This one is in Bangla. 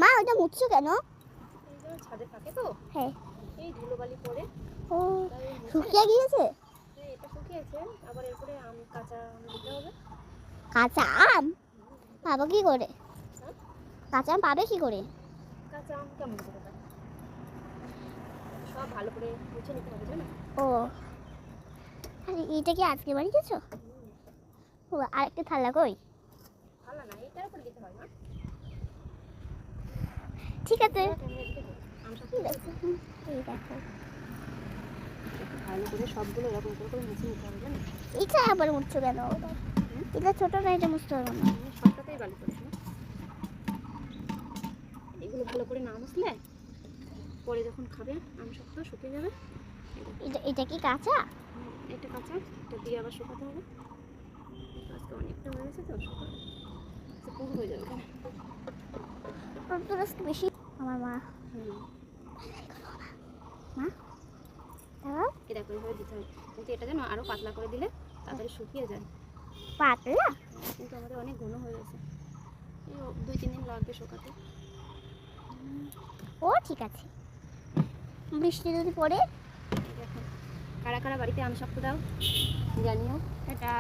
মা ওটা মুছছো কেন? এই যে ছাদে থাকে তো, হ্যাঁ। এই ধুলোবালি পড়ে ও তাই মুছে। শুকিয়ে গিয়েছে। হ্যাঁ, এটা শুকিয়েছে, আবার এরপরে কাঁচা আম দিতে হবে। কাঁচা আম পাবো কি করে? হ্যাঁ? কাঁচা আম পাবে কি করে? কাঁচা আম কেমন করে পায়? সব ভালো করে মুছে নিতে হবে, জানো? ও আরে এটা কি আজকে বানিয়েছো? ও আর একটা থালা কই? ভালো না, এটার উপরে দিতে হয় না। ঠিক আছে। আম সব ঠিক আছে এই দেখো ভালো করে সবগুলো এরকম করে মুছে নিতে হবে, জানো? এটা আবার মুছছো কেন? এটা ছোট না, এটা মুছতে হবে না। সবটাতেই ভালো করে না, এগুলো ভালো করে না মুছলে পরে যখন খাবে আম শক্ত শুকিয়ে যাবে। এটা কি কাঁচা? এটা কাঁচা, এটা দিয়ে আবার শুকাতে হবে। আজকে অনেকটা হয়ে গেছে তো, শুকাবে পুরো হয়ে যাবে। তোর আজকে বেশি আমার মা মা দাও এটা করে হয়ে দিতে হবে, কিন্তু এটা যেন আরও পাতলা করে দিলে তাড়াতাড়ি শুকিয়ে যায়। পাতলা কিন্তু আমাদের অনেক ঘন হয়ে গেছে, এই 2-3 দিন লাগবে শুকাতে। ও ঠিক আছে। বৃষ্টি যদি পড়ে। দেখো কারা কারা বাড়িতে আম শক্ত দাও জানিও। এটা